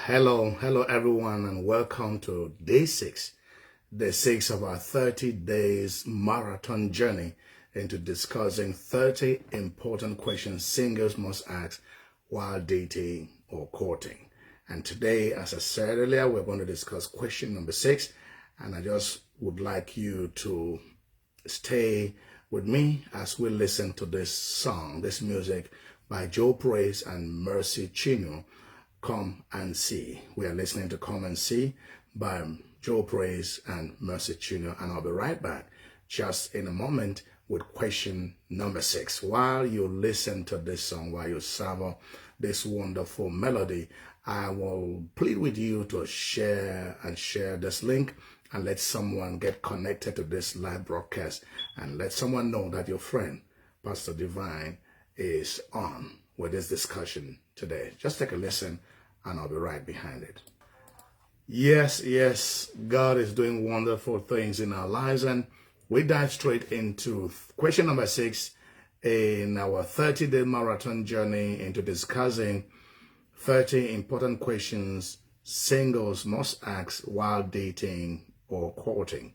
Hello everyone, and welcome to day 6 of our 30 days marathon journey into discussing 30 important questions singles must ask while dating or courting. And today, as I said earlier, we're going to discuss question number 6, and I just would like you to stay with me as we listen to this song, this music by Joe Praise and Mercy Chinwo, Come and See. We are listening to Come and See by Joe Praise and Mercy Chinwo, and I'll be right back just in a moment with question number 6. While you listen to this song, while you savor this wonderful melody, I will plead with you to share this link and let someone get connected to this live broadcast, and let someone know that your friend, Pastor Divine, is on with this discussion today. Just take a listen and I'll be right behind it. Yes, God is doing wonderful things in our lives, and we dive straight into question number 6 in our 30-day marathon journey into discussing 30 important questions singles must ask while dating or courting.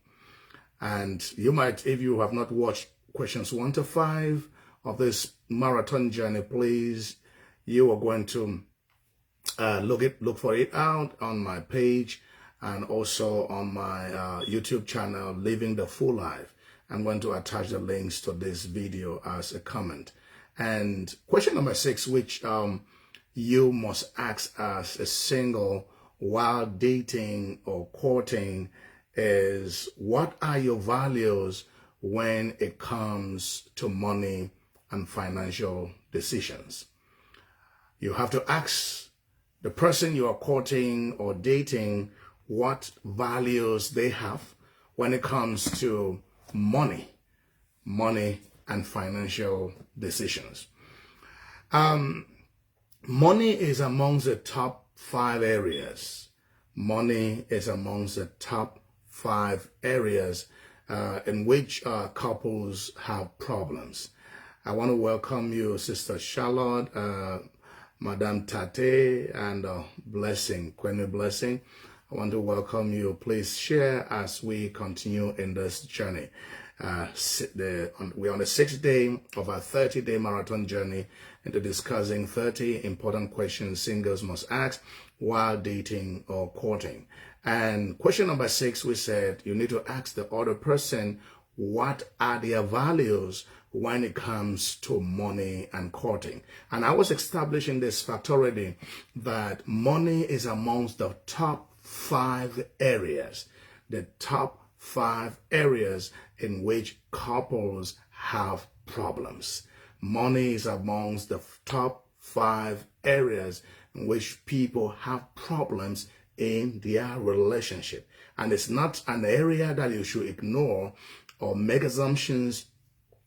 And you might, if you have not watched questions 1 to 5 of this marathon journey, please, you are going to look for it out on my page and also on my YouTube channel, Living the Full Life. I'm going to attach the links to this video as a comment. And question number 6, which you must ask as a single while dating or courting, is what are your values when it comes to money and financial decisions? You have to ask the person you are courting or dating what values they have when it comes to money and financial decisions. Money is amongst the top 5 areas. Money is amongst the top 5 areas in which couples have problems. I want to welcome you, Sister Charlotte, Madam Tate, and Blessing, Queen Blessing. I want to welcome you. Please share as we continue in this journey. We're on the 6th day of our 30-day marathon journey into discussing 30 important questions singles must ask while dating or courting. And question number 6, we said you need to ask the other person what are their values when it comes to money and courting. And I was establishing this fact already, that money is amongst the top 5 areas, the top 5 areas in which couples have problems. Money is amongst the top 5 areas in which people have problems in their relationship. And it's not an area that you should ignore or make assumptions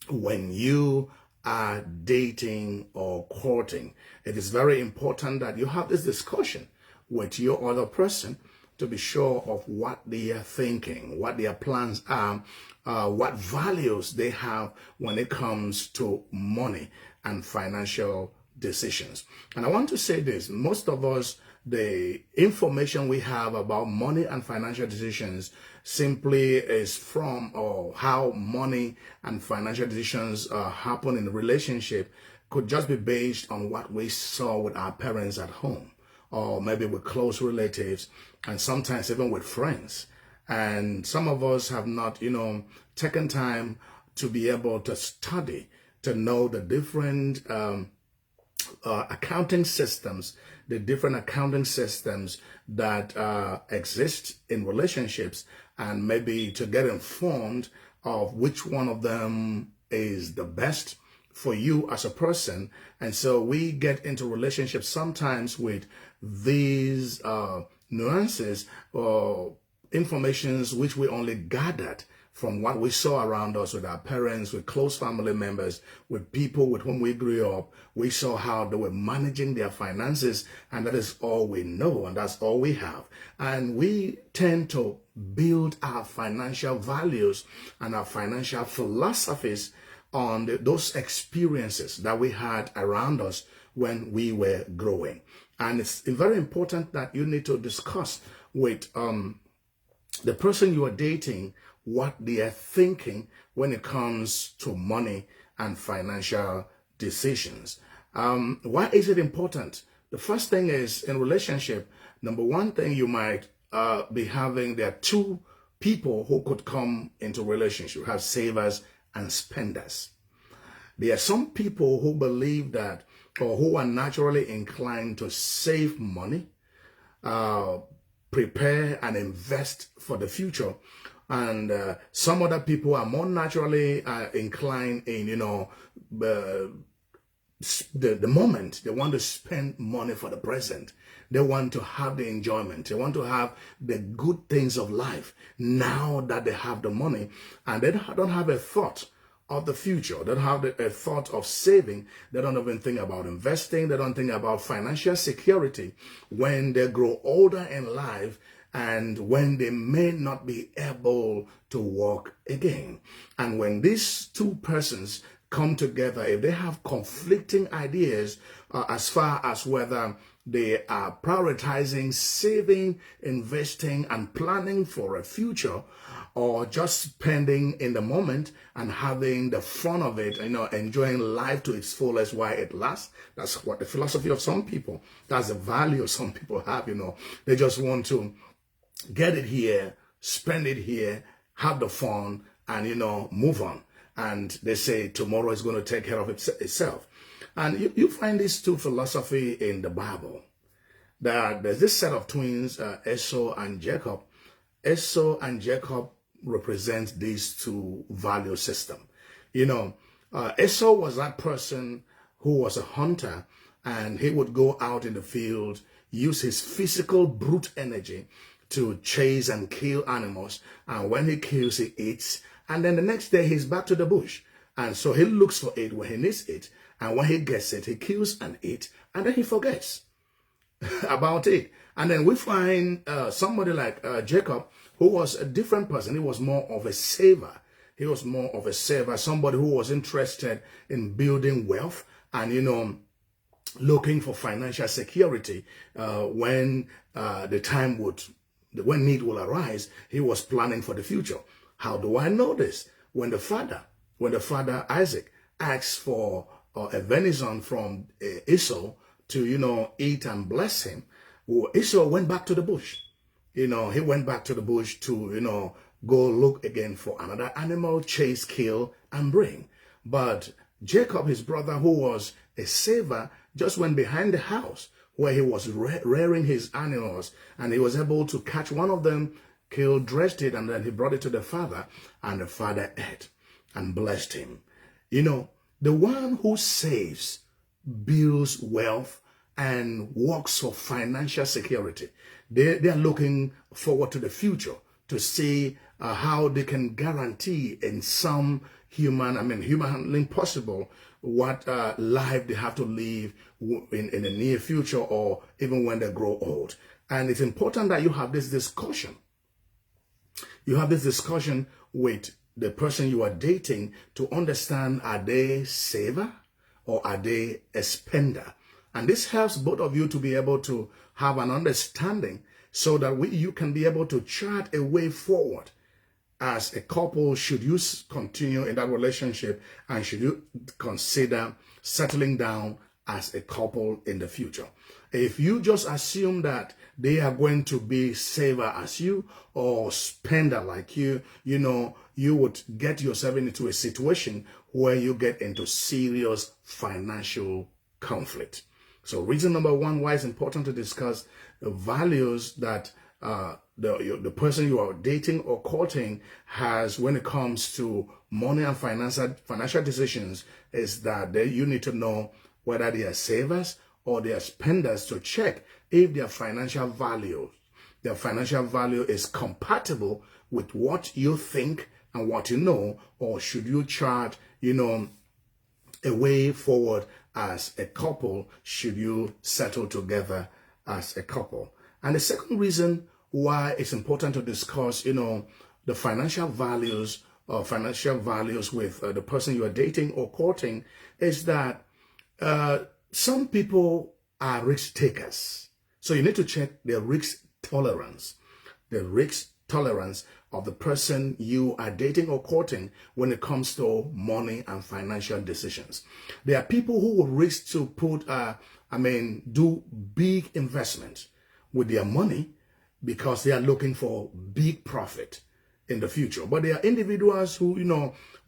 when you are dating or courting. It is very important that you have this discussion with your other person to be sure of what they are thinking, what their plans are, what values they have when it comes to money and financial decisions. And I want to say this: most of us, the information we have about money and financial decisions simply is from how money and financial decisions happen in a relationship could just be based on what we saw with our parents at home, or maybe with close relatives, and sometimes even with friends. And some of us have not, taken time to be able to study, to know the different accounting systems, that exist in relationships, and maybe to get informed of which one of them is the best for you as a person. And so we get into relationships sometimes with these nuances or informations which we only gathered from what we saw around us with our parents, with close family members, with people with whom we grew up. We saw how they were managing their finances, and that is all we know, and that's all we have. And we tend to build our financial values and our financial philosophies on those experiences that we had around us when we were growing. And it's very important that you need to discuss with the person you are dating what they are thinking when it comes to money and financial decisions. Why is it important? The first thing is, in relationship, number one thing you might be having, there are two people who could come into relationship, have savers and spenders. There are some people who believe that, or who are naturally inclined to save money, prepare and invest for the future. And some other people are more naturally inclined in, the moment. They want to spend money for the present. They want to have the enjoyment. They want to have the good things of life now that they have the money. And they don't have a thought of the future. They don't have a thought of saving. They don't even think about investing. They don't think about financial security when they grow older in life and when they may not be able to walk again. And when these two persons come together, if they have conflicting ideas as far as whether they are prioritizing saving, investing, and planning for a future, or just spending in the moment and having the fun of it, enjoying life to its fullest while it lasts. That's what the philosophy of some people, that's the value some people have, They just want to get it here, spend it here, have the fun, and, move on. And they say tomorrow is going to take care of itself. And you find these two philosophy in the Bible. There's this set of twins, Esau and Jacob. Esau and Jacob represent these two value system. Esau was that person who was a hunter, and he would go out in the field, use his physical brute energy to chase and kill animals. And when he kills, he eats. And then the next day, he's back to the bush. And so he looks for it when he needs it. And when he gets it, he kills and eats. And then he forgets about it. And then we find somebody like Jacob, who was a different person. He was more of a saver. He was more of a saver, somebody who was interested in building wealth and, looking for financial security when when need will arise. He was planning for the future. How do I know this? When the father Isaac asks for a venison from Esau to, eat and bless him, Esau went back to the bush. He went back to the bush to, go look again for another animal, chase, kill, and bring. But Jacob, his brother, who was a saver, just went behind the house where he was rearing his animals, and he was able to catch one of them, killed, dressed it, and then he brought it to the father, and the father ate and blessed him. The one who saves, builds wealth, and works for financial security. They are looking forward to the future to see how they can guarantee in some humanly possible, what life they have to live in the near future or even when they grow old. And it's important that you have this discussion. You have this discussion with the person you are dating to understand, are they saver or are they a spender? And this helps both of you to be able to have an understanding so that you can be able to chart a way forward as a couple. Should you continue in that relationship, and should you consider settling down as a couple in the future? If you just assume that they are going to be saver as you or spender like you, you would get yourself into a situation where you get into serious financial conflict. So reason number one why it's important to discuss the values that the person you are dating or courting has when it comes to money and financial decisions is that you need to know whether they are savers or they are spenders, to check if their financial value is compatible with what you think and what you know, or should you chart, a way forward as a couple, should you settle together as a couple. And the second reason why it's important to discuss, the financial values with the person you are dating or courting is that some people are risk takers. So you need to check the risk tolerance of the person you are dating or courting when it comes to money and financial decisions. There are people who will risk to do big investments with their money because they are looking for big profit in the future. But there are individuals who,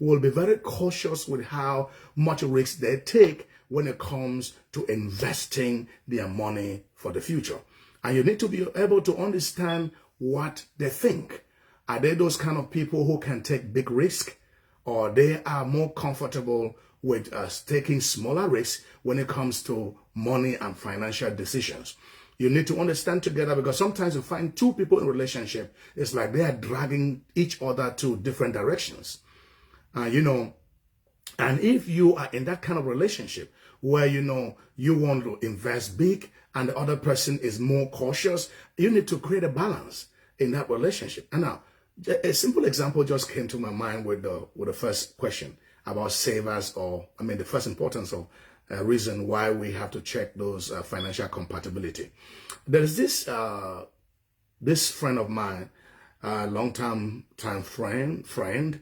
will be very cautious with how much risk they take when it comes to investing their money for the future. And you need to be able to understand what they think. Are they those kind of people who can take big risk, or they are more comfortable with taking smaller risks when it comes to money and financial decisions? You need to understand together, because sometimes you find two people in a relationship, it's like they are dragging each other to different directions. And if you are in that kind of relationship where, you want to invest big and the other person is more cautious, you need to create a balance in that relationship. And now, a simple example just came to my mind with the first question about savers, the first importance of reason why we have to check those financial compatibility. There's this friend of mine, long-time friend.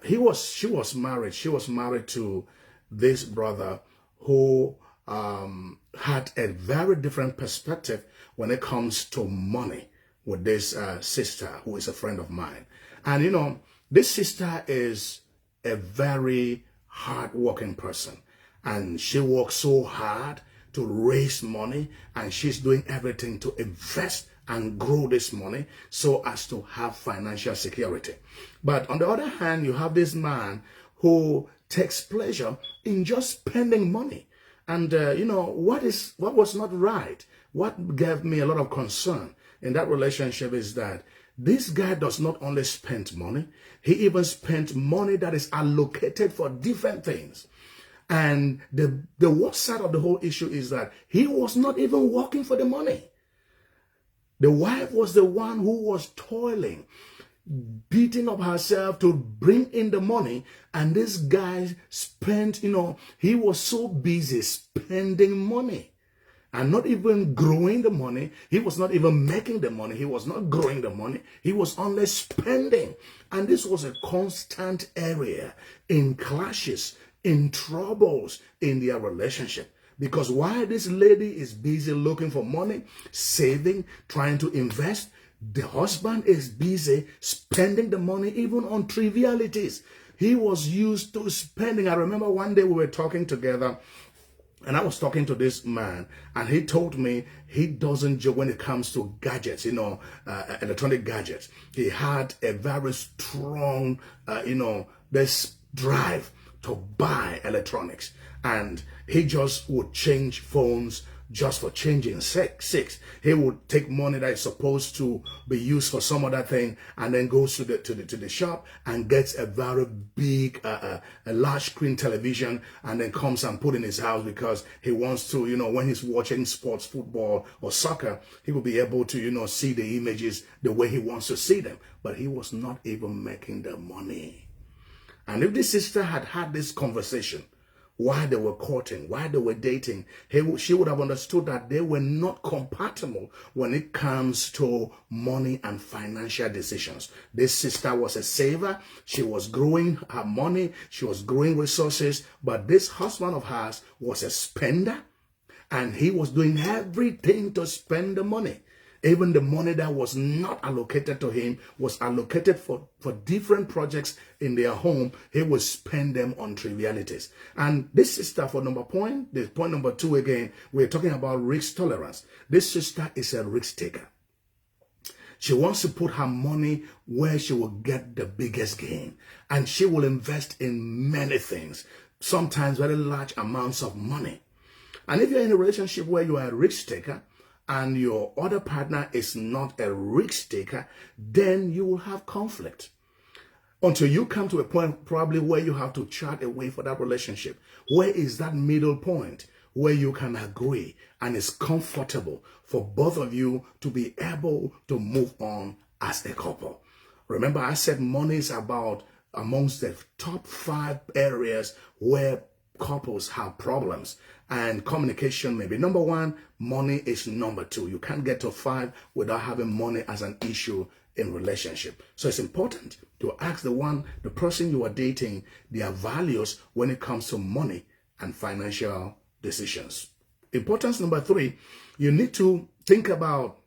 She was married. She was married to this brother who had a very different perspective when it comes to money with this sister who is a friend of mine. And, this sister is a very hard-working person. And she works so hard to raise money, and she's doing everything to invest and grow this money so as to have financial security. But on the other hand, you have this man who takes pleasure in just spending money. And, what was not right, what gave me a lot of concern in that relationship is that this guy does not only spend money, he even spent money that is allocated for different things. And the worst side of the whole issue is that he was not even working for the money. The wife was the one who was toiling, beating up herself to bring in the money. And this guy spent, he was so busy spending money and not even growing the money. He was not even making the money. He was not growing the money. He was only spending. And this was a constant area in clashes, in troubles in their relationship. Because while this lady is busy looking for money, saving, trying to invest, the husband is busy spending the money even on trivialities. He was used to spending. I remember one day we were talking together, and I was talking to this man, and he told me he doesn't joke when it comes to gadgets, electronic gadgets. He had a very strong, this drive to buy electronics, and he just would change phones just for changing six. He would take money that is supposed to be used for some other thing and then goes to the shop and gets a very big, a large screen television, and then comes and put in his house because he wants to, when he's watching sports, football or soccer, he will be able to, see the images the way he wants to see them. But he was not even making the money. And if this sister had this conversation while they were courting, while they were dating, she would have understood that they were not compatible when it comes to money and financial decisions. This sister was a saver. She was growing her money. She was growing resources. But this husband of hers was a spender, and he was doing everything to spend the money. Even the money that was not allocated to him was allocated for different projects in their home. He would spend them on trivialities. And this sister, point number 2 again, we're talking about risk tolerance. This sister is a risk taker. She wants to put her money where she will get the biggest gain. And she will invest in many things, sometimes very large amounts of money. And if you're in a relationship where you are a risk taker, and your other partner is not a risk taker, then you will have conflict until you come to a point probably where you have to chart a way for that relationship. Where is that middle point where you can agree and it's comfortable for both of you to be able to move on as a couple? Remember, I said money is about amongst the top 5 areas where couples have problems, and communication may be number one, money is number two. You can't get to 5 without having money as an issue in relationship. So it's important to ask the person you are dating, their values when it comes to money and financial decisions. Importance number 3, you need to think about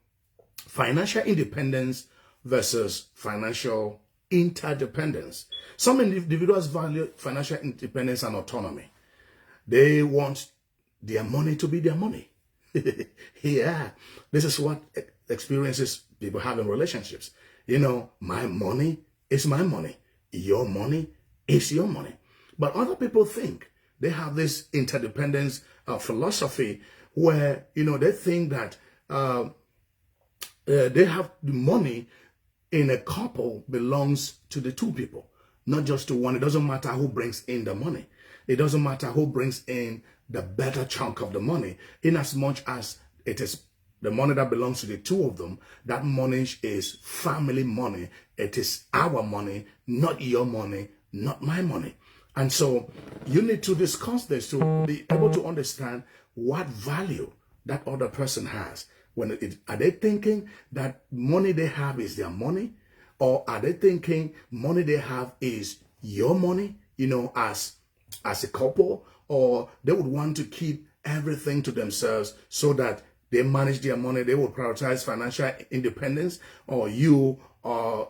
financial independence versus financial interdependence. Some individuals value financial independence and autonomy. They want their money to be their money. Yeah, this is what experiences people have in relationships. You know, my money is my money. Your money is your money. But other people think they have this interdependence philosophy where, you know, they think that they have the money in a couple belongs to the two people, not just to one. It doesn't matter who brings in the money. It doesn't matter who brings in the better chunk of the money. In as much as it is the money that belongs to the two of them, that money is family money. It is our money, not your money, not my money. And so you need to discuss this to be able to understand what value that other person has. Are they thinking that money they have is their money? Or are they thinking money they have is your money, you know, as a couple? Or they would want to keep everything to themselves so that they manage their money, they will prioritize financial independence? Or you,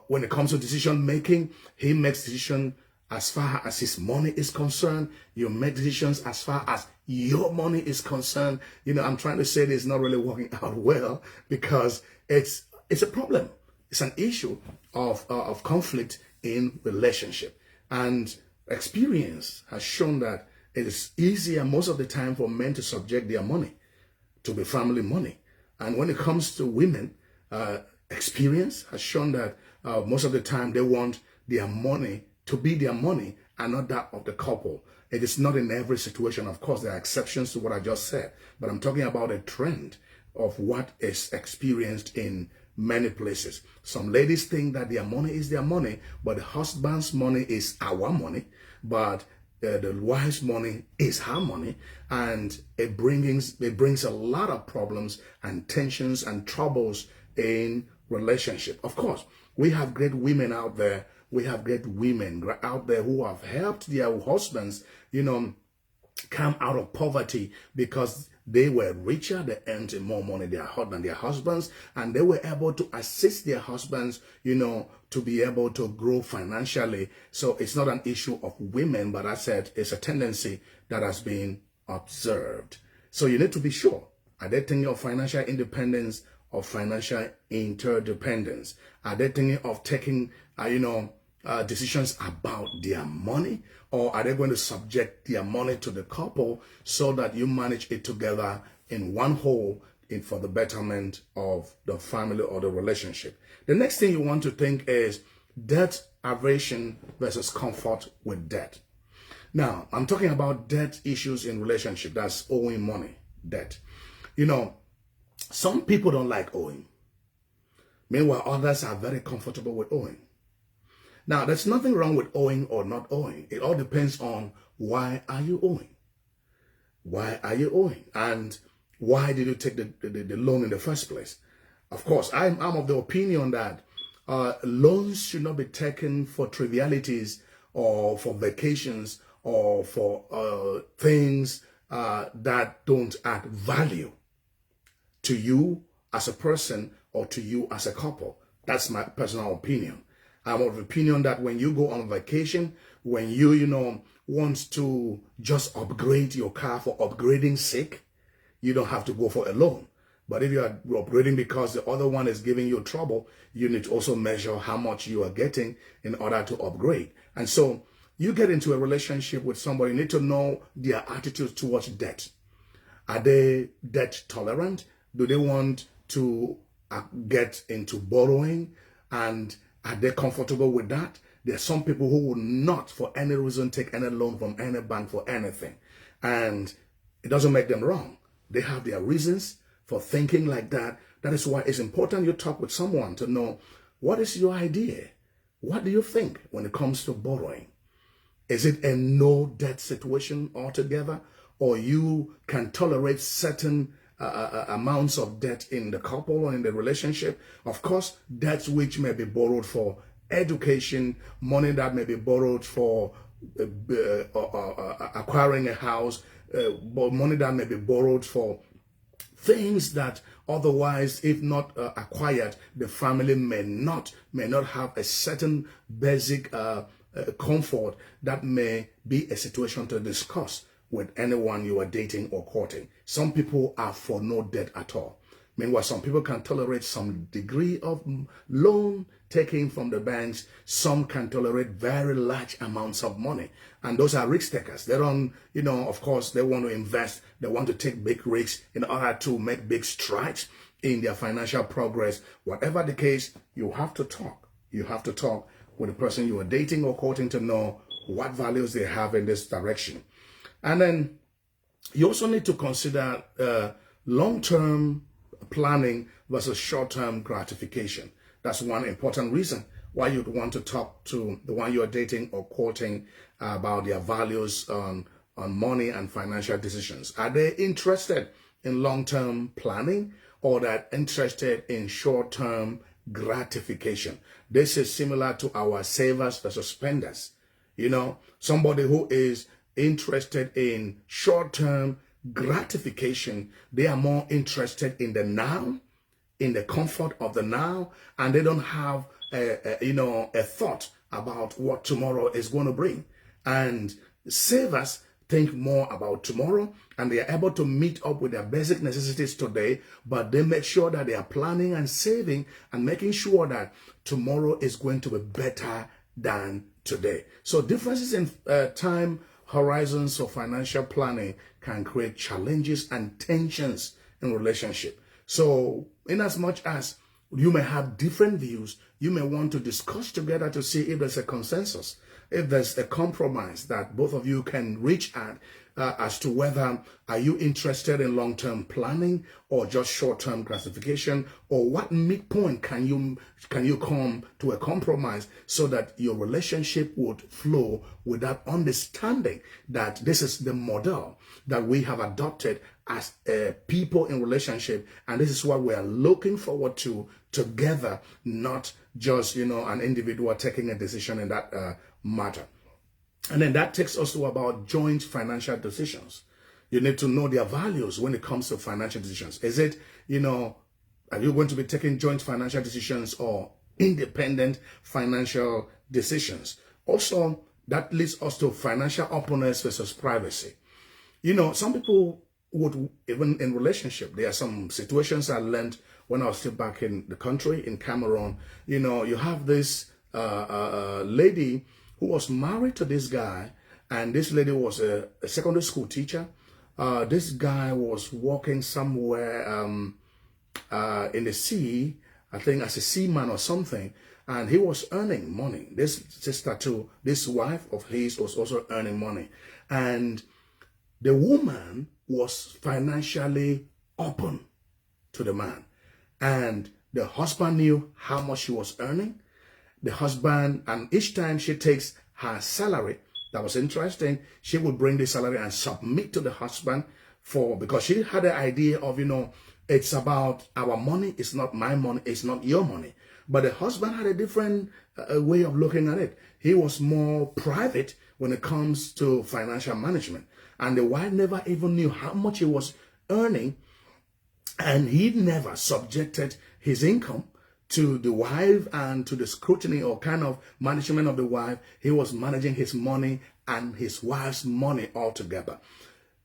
when it comes to decision making, he makes decisions as far as his money is concerned. You make decisions as far as your money is concerned. You know, I'm trying to say this is not really working out well because it's a problem. It's an issue of conflict in relationship. And experience has shown that it is easier most of the time for men to subject their money to be family money. And when it comes to women, experience has shown that most of the time they want their money to be their money and not that of the couple. It is not in every situation. Of course, there are exceptions to what I just said, but I'm talking about a trend of what is experienced in many places. Some ladies think that their money is their money, but the husband's money is our money, but the wife's money is her money, and it brings a lot of problems and tensions and troubles in relationship. Of course, we have great women out there. We have great women out there who have helped their husbands, you know, come out of poverty because they were richer, they earned more money than their husbands, and they were able to assist their husbands, you know, to be able to grow financially. So it's not an issue of women, but I said it's a tendency that has been observed. So you need to be sure, are they thinking of financial independence or financial interdependence? Are they thinking of taking, decisions about their money, or are they going to subject their money to the couple so that you manage it together in one whole for the betterment of the family or the relationship? The next thing you want to think is debt aversion versus comfort with debt. Now, I'm talking about debt issues in relationship. That's owing money, debt. You know, some people don't like owing. Meanwhile, others are very comfortable with owing. Now, there's nothing wrong with owing or not owing. It all depends on why are you owing? Why are you owing? And why did you take the loan in the first place? Of course, I'm of the opinion that loans should not be taken for trivialities or for vacations or for things that don't add value to you as a person or to you as a couple. That's my personal opinion. I'm of the opinion that when you go on vacation, when you want to just upgrade your car for upgrading sake, you don't have to go for a loan. But if you are upgrading because the other one is giving you trouble, you need to also measure how much you are getting in order to upgrade. And so you get into a relationship with somebody, you need to know their attitude towards debt. Are they debt tolerant? Do they want to get into borrowing? And are they comfortable with that? There are some people who will not, for any reason, take any loan from any bank for anything. And it doesn't make them wrong. They have their reasons for thinking like that. That is why it's important you talk with someone to know, what is your idea? What do you think when it comes to borrowing? Is it a no debt situation altogether? Or you can tolerate certain amounts of debt in the couple or in the relationship? Of course, debts which may be borrowed for education, money that may be borrowed for acquiring a house, money that may be borrowed for things that otherwise, if not acquired, the family may not have a certain basic comfort that may be a situation to discuss with anyone you are dating or courting. Some people are for no debt at all. Meanwhile, some people can tolerate some degree of loan taking from the banks. Some can tolerate very large amounts of money. And those are risk takers. They don't, of course, they want to invest. They want to take big risks in order to make big strides in their financial progress. Whatever the case, you have to talk. You have to talk with the person you are dating or courting to know what values they have in this direction. And then you also need to consider long-term planning versus short-term gratification. That's one important reason why you'd want to talk to the one you're dating or courting about their values on money and financial decisions. Are they interested in long-term planning, or that interested in short-term gratification? This is similar to our savers versus spenders. Somebody who is interested in short-term gratification, they are more interested in the now, in the comfort of the now, and they don't have a thought about what tomorrow is going to bring. And savers think more about tomorrow, and they are able to meet up with their basic necessities today, but they make sure that they are planning and saving and making sure that tomorrow is going to be better than today. So differences in time horizons for financial planning can create challenges and tensions in relationship. So in as much as you may have different views, you may want to discuss together to see if there's a consensus, if there's a compromise that both of you can reach at as to whether are you interested in long-term planning or just short-term gratification, or what midpoint can you come to a compromise so that your relationship would flow with that understanding that this is the model that we have adopted as people in relationship, and this is what we are looking forward to together, not just an individual taking a decision in that matter. And then that takes us to about joint financial decisions. You need to know their values when it comes to financial decisions. Is it, are you going to be taking joint financial decisions or independent financial decisions? Also, that leads us to financial openness versus privacy. Some people would, even in relationship, there are some situations I learned when I was still back in the country, in Cameroon. You have this lady who was married to this guy, and this lady was a secondary school teacher. This guy was working somewhere in the sea, I think as a seaman or something, and he was earning money. This sister too, this wife of his was also earning money. And the woman was financially open to the man. And the husband knew how much she was earning. The husband, and each time she takes her salary, that was interesting, she would bring the salary and submit to the husband because she had the idea of, it's about our money, it's not my money, it's not your money. But the husband had a different way of looking at it. He was more private when it comes to financial management. And the wife never even knew how much he was earning, and he never subjected his income to the wife and to the scrutiny or kind of management of the wife. He was managing his money and his wife's money all together.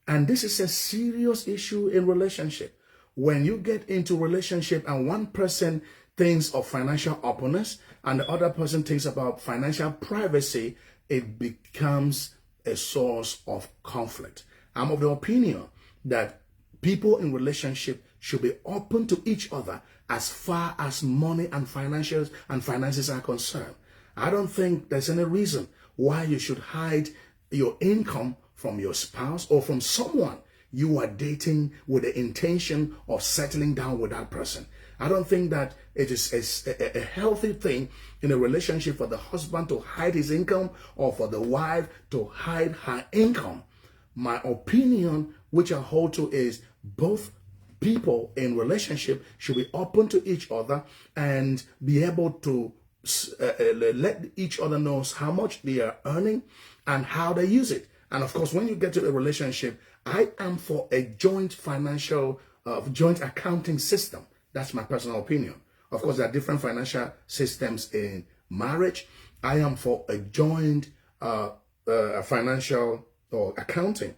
And this is a serious issue in relationship. When you get into relationship and one person thinks of financial openness and the other person thinks about financial privacy, it becomes a source of conflict. I'm of the opinion that people in relationship should be open to each other as far as money and finances are concerned. I don't think there's any reason why you should hide your income from your spouse or from someone you are dating with the intention of settling down with that person. I don't think that it is a healthy thing in a relationship for the husband to hide his income or for the wife to hide her income. My opinion, which I hold to, is both people in relationship should be open to each other and be able to let each other know how much they are earning and how they use it. And of course, when you get to a relationship, I am for a joint financial, joint accounting system. That's my personal opinion. Of course, there are different financial systems in marriage. I am for a joint financial or accounting.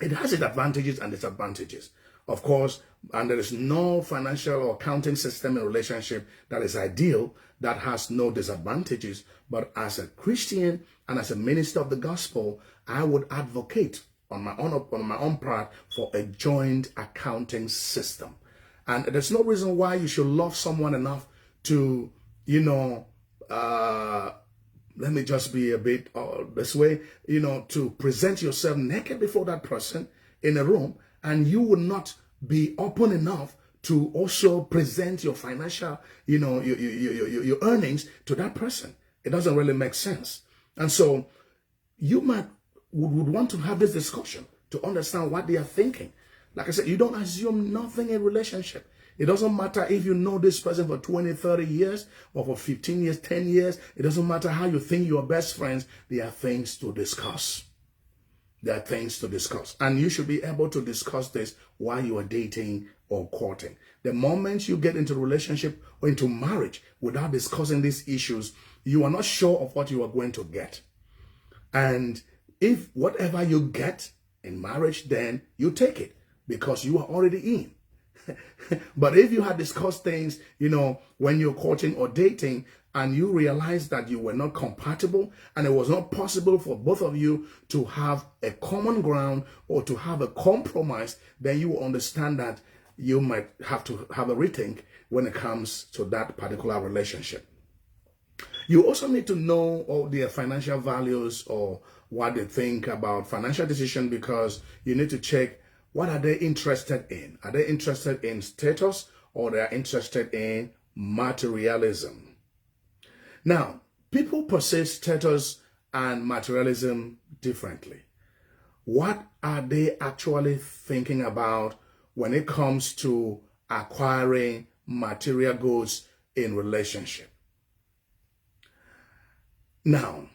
It has its advantages and disadvantages. Of course, and there is no financial or accounting system in a relationship that is ideal, that has no disadvantages. But as a Christian and as a minister of the gospel, I would advocate on my own part for a joint accounting system. And there's no reason why you should love someone enough to, let me just be a bit this way, to present yourself naked before that person in a room, and you will not be open enough to also present your financial, your earnings to that person. It doesn't really make sense. And so you would want to have this discussion to understand what they are thinking. Like I said, you don't assume nothing in relationship. It doesn't matter if you know this person for 20, 30 years or for 15 years, 10 years. It doesn't matter how you think you are best friends. There are things to discuss. There are things to discuss. And you should be able to discuss this while you are dating or courting. The moment you get into a relationship or into marriage without discussing these issues, you are not sure of what you are going to get. And if whatever you get in marriage, then you take it because you are already in. But if you had discussed things, when you're courting or dating, and you realize that you were not compatible and it was not possible for both of you to have a common ground or to have a compromise, then you will understand that you might have to have a rethink when it comes to that particular relationship. You also need to know all their financial values or what they think about financial decision, because you need to check what are they interested in. Are they interested in status or they are interested in materialism? Now, people perceive status and materialism differently. What are they actually thinking about when it comes to acquiring material goods in relationship? Now,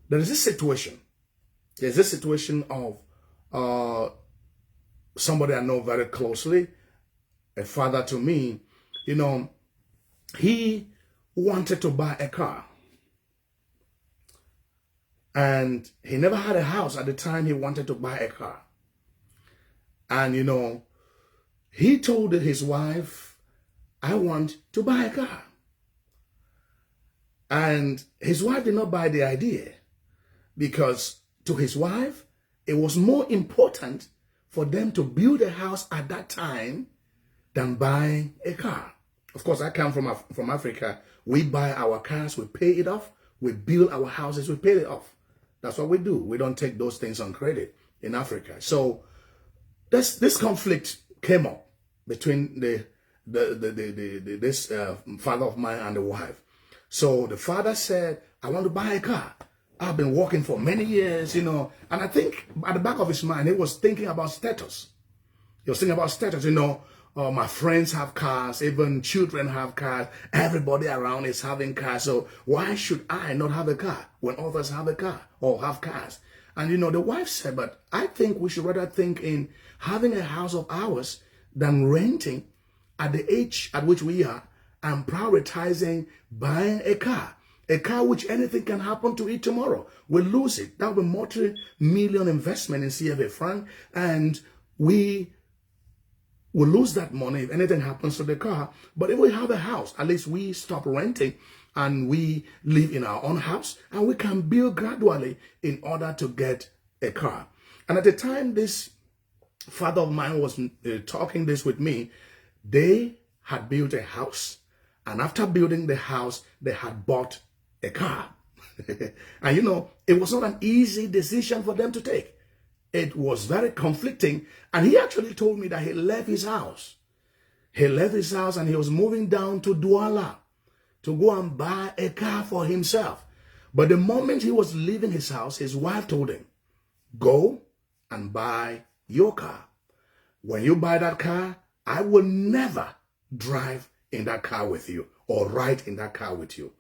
there's this situation of somebody I know very closely, a father to me. He wanted to buy a car, and he never had a house at the time he wanted to buy a car. And he told his wife, I want to buy a car. And his wife did not buy the idea, because to his wife it was more important for them to build a house at that time than buying a car. Of course, I come from Africa. We buy our cars, we pay it off. We build our houses, we pay it off. That's what we do. We don't take those things on credit in Africa. So this conflict came up between this father of mine and the wife. So the father said, I want to buy a car. I've been working for many years, and I think at the back of his mind, he was thinking about status. He was thinking about status, my friends have cars, even children have cars, everybody around is having cars, so why should I not have a car when others have a car or have cars? And the wife said, but I think we should rather think in having a house of ours than renting at the age at which we are, and prioritizing buying a car which anything can happen to it tomorrow. We'll lose it. That will be multi-million investment in CFA franc, and we will lose that money if anything happens to the car. But if we have a house, at least we stop renting and we live in our own house, and we can build gradually in order to get a car. And at the time this father of mine was talking this with me, they had built a house, and after building the house, they had bought a car. And it was not an easy decision for them to take. it was very conflicting. And he actually told me that he left his house. He left his house and he was moving down to Douala to go and buy a car for himself. But the moment he was leaving his house, his wife told him, go and buy your car. When you buy that car, I will never drive in that car with you or ride in that car with you.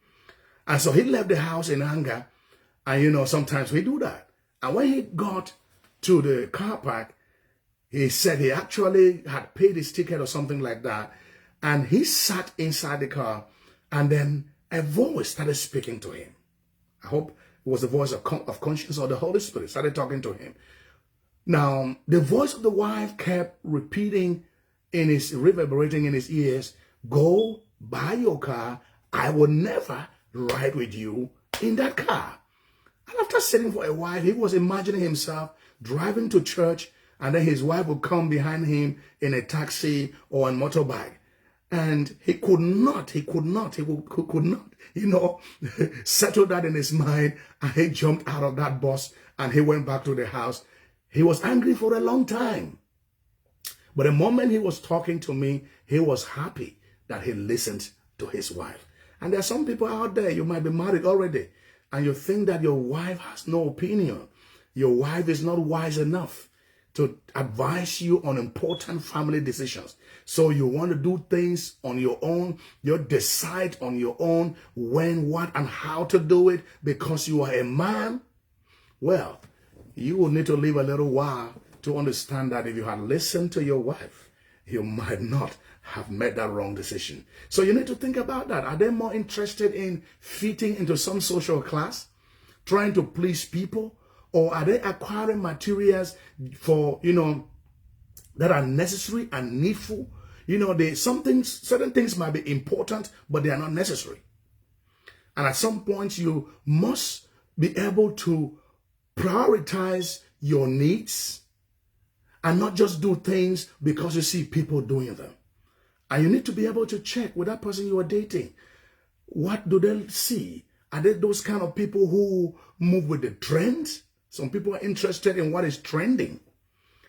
And so he left the house in anger. And you know, sometimes we do that. And when he got to the car park, he said he actually had paid his ticket or something like that. And he sat inside the car, and then a voice started speaking to him. I hope it was the voice of conscience or the Holy Spirit started talking to him. Now, the voice of the wife kept repeating reverberating in his ears, go buy your car. I will never ride with you in that car. And after sitting for a while, he was imagining himself driving to church, and then his wife would come behind him in a taxi or a motorbike. And he could not, you know, settle that in his mind. And he jumped out of that bus and he went back to the house. He was angry for a long time. But the moment he was talking to me, he was happy that he listened to his wife. And there are some people out there, you might be married already, and you think that your wife has no opinion. Your wife is not wise enough to advise you on important family decisions. So you want to do things on your own. You decide on your own when, what, and how to do it because you are a man. Well, you will need to live a little while to understand that if you had listened to your wife, you might not have made that wrong decision. So you need to think about that. Are they more interested in fitting into some social class, trying to please people, or are they acquiring materials for, you know, that are necessary and needful? You know, certain things might be important, but they are not necessary. And at some point, you must be able to prioritize your needs and not just do things because you see people doing them. And you need to be able to check with that person you are dating. What do they see? Are they those kind of people who move with the trends? Some people are interested in what is trending,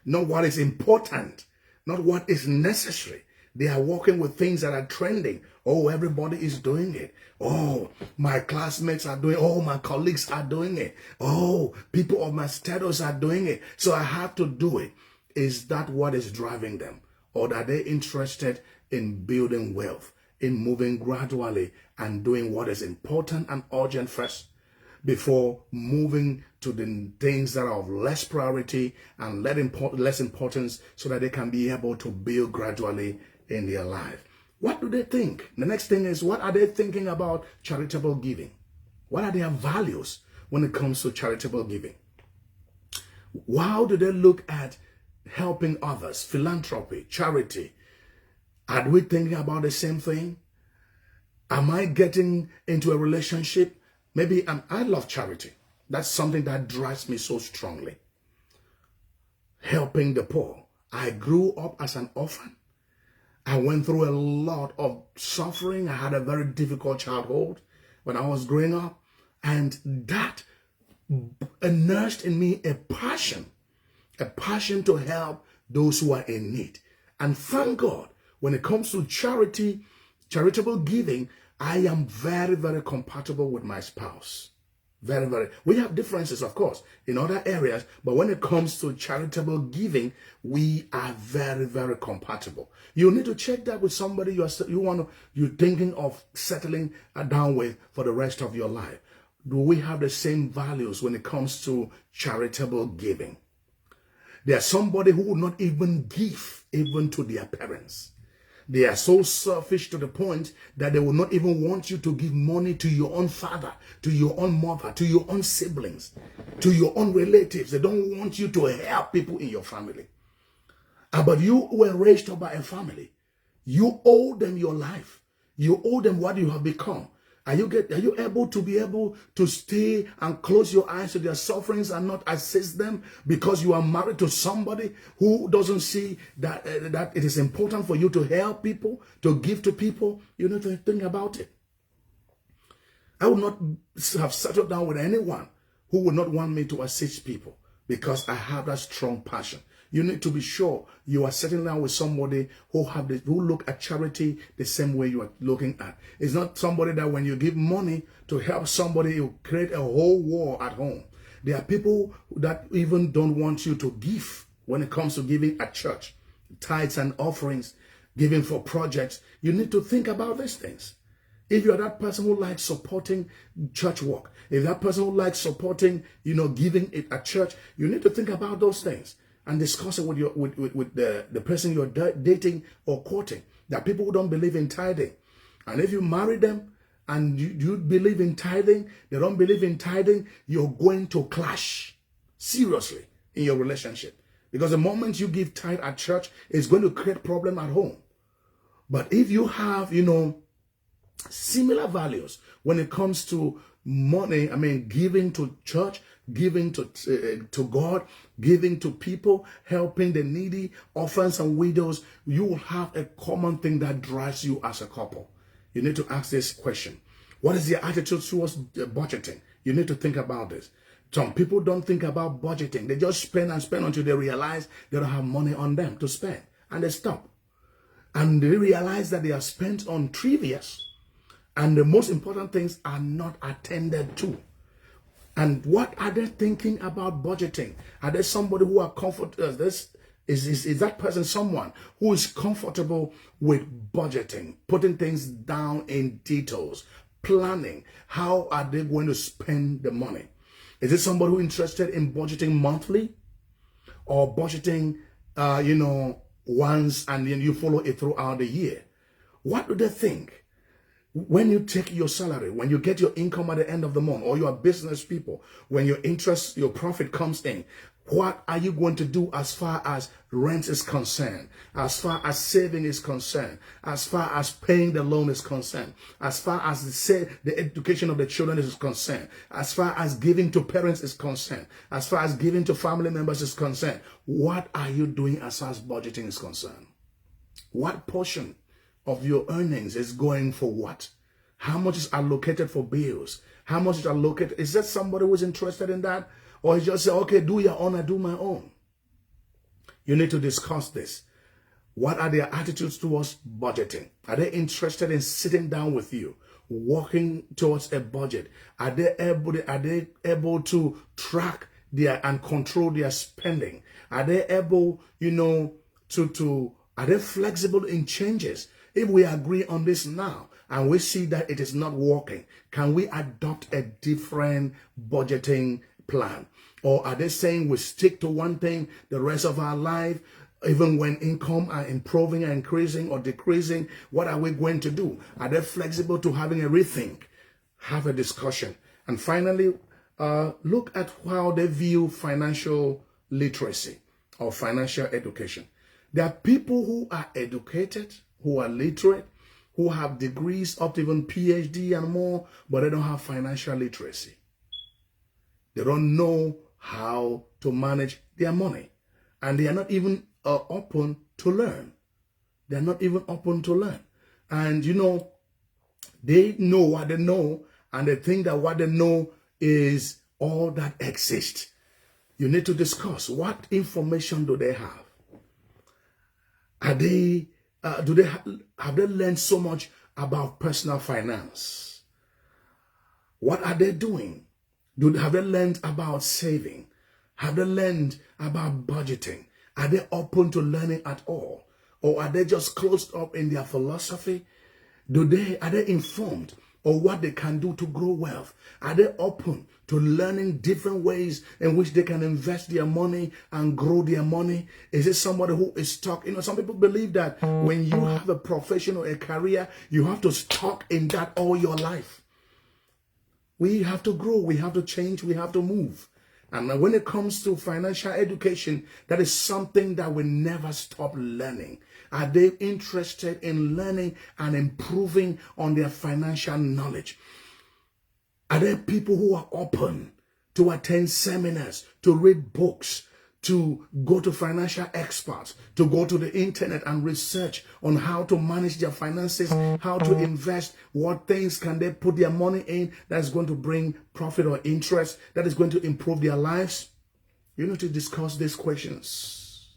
not what is important, not what is necessary. They are working with things that are trending. Oh, everybody is doing it. Oh, my classmates are doing it. Oh, my colleagues are doing it. Oh, people of my status are doing it. So I have to do it. Is that what is driving them? Or are they interested in building wealth, in moving gradually and doing what is important and urgent first before moving to the things that are of less priority and less importance so that they can be able to build gradually in their life? What do they think? The next thing is, what are they thinking about charitable giving? What are their values when it comes to charitable giving? How do they look at helping others, philanthropy, charity? Are we thinking about the same thing? Am I getting into a relationship? Maybe I love charity. That's something that drives me so strongly. Helping the poor. I grew up as an orphan. I went through a lot of suffering. I had a very difficult childhood when I was growing up. And that nursed in me a passion to help those who are in need. And thank God, when it comes to charity, charitable giving, I am very, very compatible with my spouse. Very, very. We have differences, of course, in other areas, but when it comes to charitable giving, we are very, very compatible. You need to check that with somebody you're thinking of settling down with for the rest of your life. Do we have the same values when it comes to charitable giving? There's somebody who will not even give even to their parents. They are so selfish to the point that they will not even want you to give money to your own father, to your own mother, to your own siblings, to your own relatives. They don't want you to help people in your family. But you were raised up by a family. You owe them your life. You owe them what you have become. Are you able to stay and close your eyes to their sufferings and not assist them because you are married to somebody who doesn't see that it is important for you to help people, to give to people? You need to think about it. I would not have settled down with anyone who would not want me to assist people, because I have that strong passion. You need to be sure you are sitting down with somebody who look at charity the same way you are looking at. It's not somebody that when you give money to help somebody, you create a whole war at home. There are people that even don't want you to give when it comes to giving at church, tithes and offerings, giving for projects. You need to think about these things. If you're that person who likes supporting church work, if that person who likes supporting, giving it at church, you need to think about those things and discuss it with the person you're dating or courting. There are people who don't believe in tithing. And if you marry them and you believe in tithing, they don't believe in tithing, you're going to clash seriously in your relationship. Because the moment you give tithe at church, it's going to create problem at home. But if you have, similar values when it comes to money, giving to church, giving to God, giving to people, helping the needy, orphans and widows, you will have a common thing that drives you as a couple. You need to ask this question. What is your attitude towards budgeting? You need to think about this. Some people don't think about budgeting. They just spend and spend until they realize they don't have money on them to spend. And they stop. And they realize that they are spent on trivias. And the most important things are not attended to. And what are they thinking about budgeting? Are they somebody who are comfortable? Is that person someone who is comfortable with budgeting, putting things down in details, planning? How are they going to spend the money? Is it somebody who is interested in budgeting monthly or budgeting, once and then you follow it throughout the year? What do they think? When you take your salary, when you get your income at the end of the month, or you are business people, when your profit comes in, what are you going to do as far as rent is concerned, as far as saving is concerned, as far as paying the loan is concerned, as far as the education of the children is concerned, as far as giving to parents is concerned, as far as giving to family members is concerned? What are you doing as far as budgeting is concerned? What portion of your earnings is going for what? How much is allocated for bills? How much is allocated? Is that somebody who's interested in that? Or is just say, okay, do your own, I do my own? You need to discuss this. What are their attitudes towards budgeting? Are they interested in sitting down with you, working towards a budget? Are they able to track and control their spending? Are they able, are they flexible in changes? If we agree on this now and we see that it is not working, can we adopt a different budgeting plan? Or are they saying we stick to one thing the rest of our life, even when income are improving or increasing or decreasing? What are we going to do? Are they flexible to having a rethink? Have a discussion. And finally, look at how they view financial literacy or financial education. There are people who are educated, who are literate, who have degrees up to even PhD and more, but they don't have financial literacy. They don't know how to manage their money. And they are not even open to learn. They are not even open to learn. And they know what they know, and they think that what they know is all that exists. You need to discuss what information do they have. Are they have they learned so much about personal finance? What are they doing? Have they learned about saving? Have they learned about budgeting? Are they open to learning at all? Or are they just closed up in their philosophy? Are they informed of what they can do to grow wealth? Are they open to learning different ways in which they can invest their money and grow their money? Is it somebody who is stuck? Some people believe that when you have a profession or a career, you have to stuck in that all your life. We have to grow, we have to change, we have to move. And when it comes to financial education, that is something that we never stop learning. Are they interested in learning and improving on their financial knowledge? Are there people who are open to attend seminars, to read books, to go to financial experts, to go to the internet and research on how to manage their finances, how to invest, what things can they put their money in that is going to bring profit or interest, that is going to improve their lives? You need to discuss these questions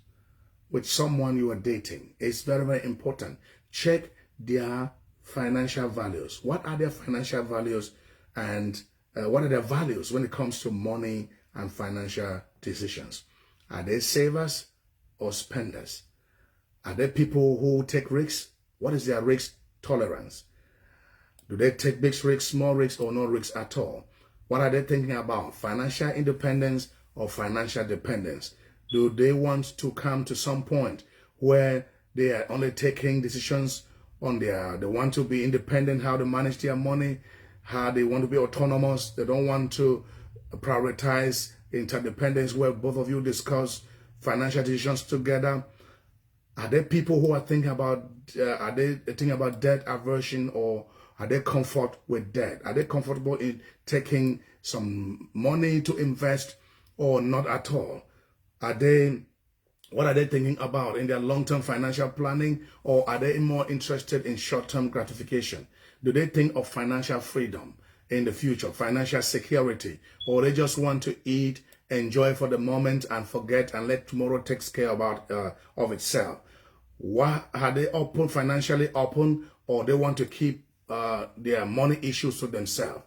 with someone you are dating. It's very, very important. Check their financial values. What are their financial values, and what are their values when it comes to money and financial decisions? Are they savers or spenders? Are they people who take risks? What is their risk tolerance? Do they take big risks, small risks, or no risks at all? What are they thinking about? Financial independence or financial dependence? Do they want to come to some point where they are only taking decisions on their, they want to be independent, how to manage their money, how they want to be autonomous. They don't want to prioritize interdependence where both of you discuss financial decisions together. Are there people who are thinking about debt aversion, or are they comfort with debt? Are they comfortable in taking some money to invest or not at all? What are they thinking about in their long-term financial planning, or are they more interested in short-term gratification? Do they think of financial freedom in the future, financial security, or they just want to eat, enjoy for the moment and forget and let tomorrow take care of itself? What, are they open, financially open, or they want to keep their money issues to themselves?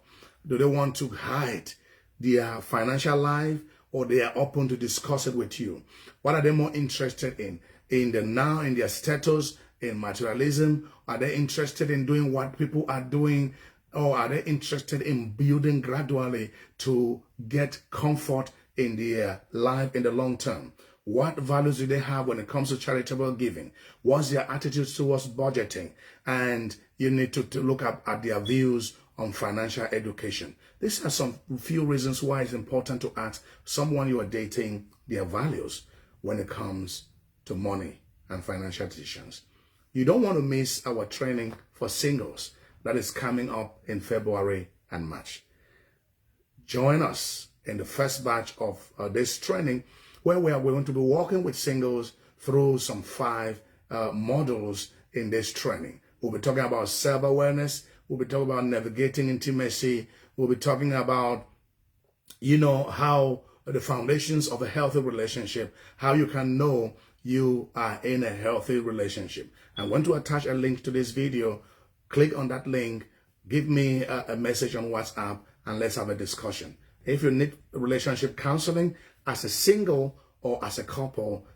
Do they want to hide their financial life, or they are open to discuss it with you? What are they more interested in the now, in their status, in materialism? Are they interested in doing what people are doing, or are they interested in building gradually to get comfort in their life in the long term? What values do they have when it comes to charitable giving? What's their attitude towards budgeting? And you need to look at their views on financial education. These are some few reasons why it's important to ask someone you are dating their values when it comes to money and financial decisions. You don't want to miss our training for singles that is coming up in February and March. Join us in the first batch of this training, where we are going to be working with singles through some 5 modules in this training. We'll be talking about self-awareness. We'll be talking about navigating intimacy. We'll be talking about, how the foundations of a healthy relationship, how you can know you are in a healthy relationship. I'm going to attach a link to this video. Click on that link, give me a message on WhatsApp, and let's have a discussion. If you need relationship counseling as a single or as a couple,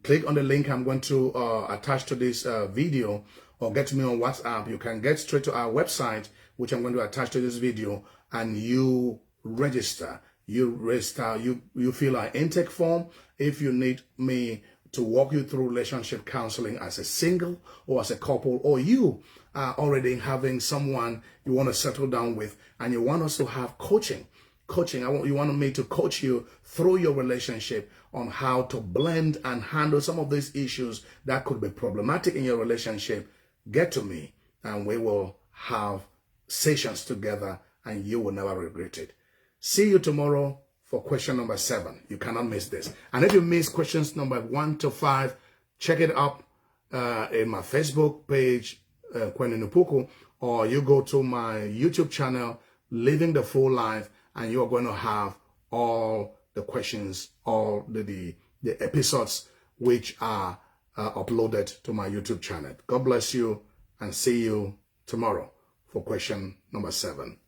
click on the link I'm going to attach to this video, or get to me on WhatsApp. You can get straight to our website, which I'm going to attach to this video, and you register. You fill our intake form. If you need me to walk you through relationship counseling as a single or as a couple, or you are already having someone you want to settle down with and you want us to have coaching, you want me to coach you through your relationship on how to blend and handle some of these issues that could be problematic in your relationship, get to me and we will have sessions together and you will never regret it. See you tomorrow for question number 7. You cannot miss this. And if you miss questions number 1 to 5, check it up in my Facebook page, Kwenu Nupuku, or you go to my YouTube channel, Living the Full Life, and you're going to have all the questions, all the episodes which are uploaded to my YouTube channel. God bless you, and see you tomorrow for question number 7.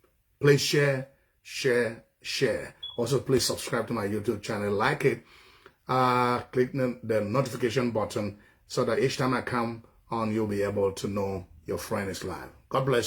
Please share. Also, please subscribe to my YouTube channel, like it, click the notification button so that each time I come on, you'll be able to know your friend is live. God bless you.